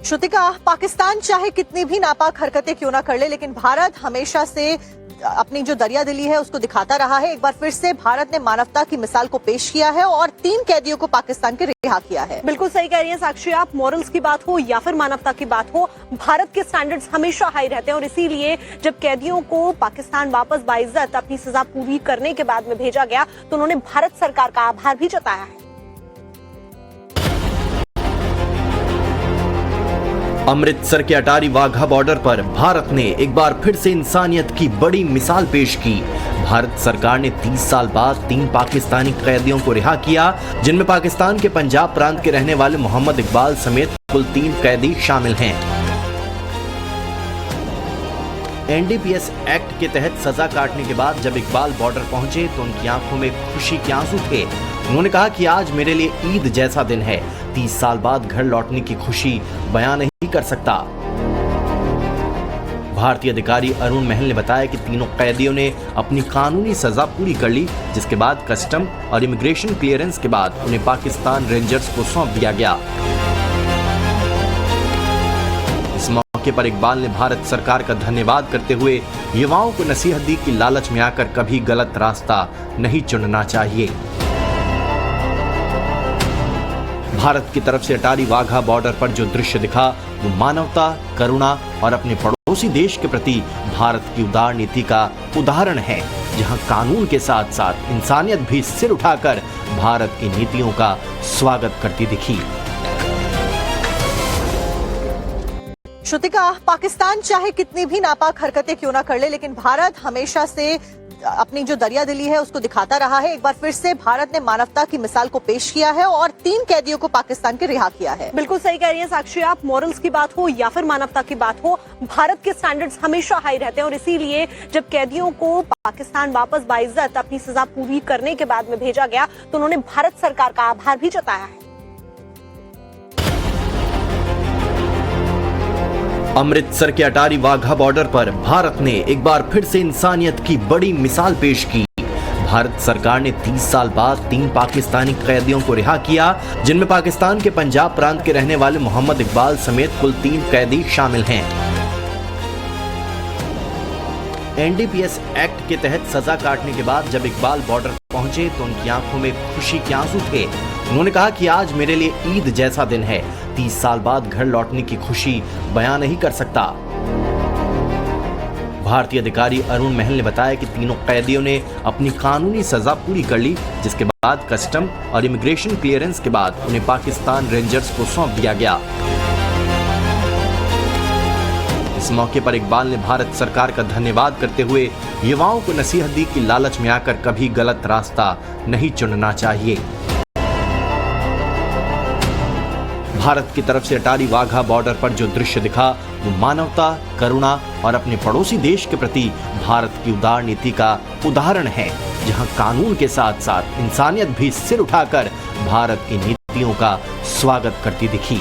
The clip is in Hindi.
श्रुतिका, पाकिस्तान चाहे कितनी भी नापाक हरकतें क्यों ना कर ले, लेकिन भारत हमेशा से अपनी जो दरिया दिली है उसको दिखाता रहा है। एक बार फिर से भारत ने मानवता की मिसाल को पेश किया है और 3 कैदियों को पाकिस्तान के रिहा किया है। बिल्कुल सही कह रही हैं साक्षी आप। मॉरल्स की बात हो या फिर मानवता की बात हो, भारत के स्टैंडर्ड्स हमेशा हाई रहते हैं और इसीलिए जब कैदियों को पाकिस्तान वापस बाइज्जत अपनी सजा पूरी करने के बाद में भेजा गया तो उन्होंने भारत सरकार का आभार भी जताया है। अमृतसर के अटारी वाघा बॉर्डर पर भारत ने एक बार फिर से इंसानियत की बड़ी मिसाल पेश की। भारत सरकार ने 30 साल बाद 3 पाकिस्तानी कैदियों को रिहा किया, जिनमें पाकिस्तान के पंजाब प्रांत के रहने वाले मोहम्मद इकबाल समेत कुल 3 कैदी शामिल हैं। एनडीपीएस एक्ट के तहत सजा काटने के बाद जब इकबाल बॉर्डर पहुंचे तो उनकी आंखों में खुशी के आंसू थे। उन्होंने कहा कि आज मेरे लिए ईद जैसा दिन है। 30 साल बाद घर लौटने की खुशी बयां नहीं कर सकता। भारतीय अधिकारी अरुण महल ने बताया कि तीनों कैदियों ने अपनी कानूनी सजा पूरी कर ली, जिसके बाद कस्टम और इमिग्रेशन क्लियरेंस के बाद उन्हें पाकिस्तान रेंजर्स को सौंप दिया गया। इस मौके पर इकबाल ने भारत सरकार का धन्यवाद करते हुए युवाओं को नसीहत दी कि लालच में आकर कभी गलत रास्ता नहीं चुनना चाहिए। भारत की तरफ से अटारी वाघा बॉर्डर पर जो दृश्य दिखा वो मानवता, करुणा और अपने पड़ोसी देश के प्रति भारत की उदार नीति का उदाहरण है, जहां कानून के साथ साथ इंसानियत भी सिर उठाकर भारत की नीतियों का स्वागत करती दिखी। श्रुतिका, पाकिस्तान चाहे कितनी भी नापाक हरकतें क्यों ना कर ले, लेकिन भारत हमेशा से अपनी जो दरिया दिली है उसको दिखाता रहा है। एक बार फिर से भारत ने मानवता की मिसाल को पेश किया है और 3 कैदियों को पाकिस्तान के रिहा किया है। बिल्कुल सही कह रही हैं साक्षी आप। मॉरल्स की बात हो या फिर मानवता की बात हो, भारत के स्टैंडर्ड्स हमेशा हाई रहते हैं और इसीलिए जब कैदियों को पाकिस्तान वापस बाइज्जत अपनी सजा पूरी करने के बाद में भेजा गया तो उन्होंने भारत सरकार का आभार भी जताया है। अमृतसर के अटारी वाघा बॉर्डर पर भारत ने एक बार फिर से इंसानियत की बड़ी मिसाल पेश की। भारत सरकार ने 30 साल बाद 3 पाकिस्तानी कैदियों को रिहा किया, जिनमें पाकिस्तान के पंजाब प्रांत के रहने वाले मोहम्मद इकबाल समेत कुल 3 कैदी शामिल हैं। एनडीपीएस एक्ट के तहत सजा काटने के बाद जब इकबाल बॉर्डर पहुंचे तो उनकी आंखों में खुशी के आंसू थे। उन्होंने कहा कि आज मेरे लिए ईद जैसा दिन है। 30 साल बाद घर लौटने की खुशी बयां नहीं कर सकता। भारतीय अधिकारी अरुण महल ने बताया कि तीनों कैदियों ने अपनी कानूनी सजा पूरी कर ली, जिसके बाद कस्टम और इमिग्रेशन क्लियरेंस के बाद उन्हें पाकिस्तान रेंजर्स को सौंप दिया गया। इस मौके पर इकबाल ने भारत सरकार का धन्यवाद करते हुए युवाओं को नसीहत दी कि लालच में आकर कभी गलत रास्ता नहीं चुनना चाहिए। भारत की तरफ से अटारी वाघा बॉर्डर पर जो दृश्य दिखा वो मानवता, करुणा और अपने पड़ोसी देश के प्रति भारत की उदार नीति का उदाहरण है, जहां कानून के साथ साथ इंसानियत भी सिर उठाकर भारत की नीतियों का स्वागत करती दिखी।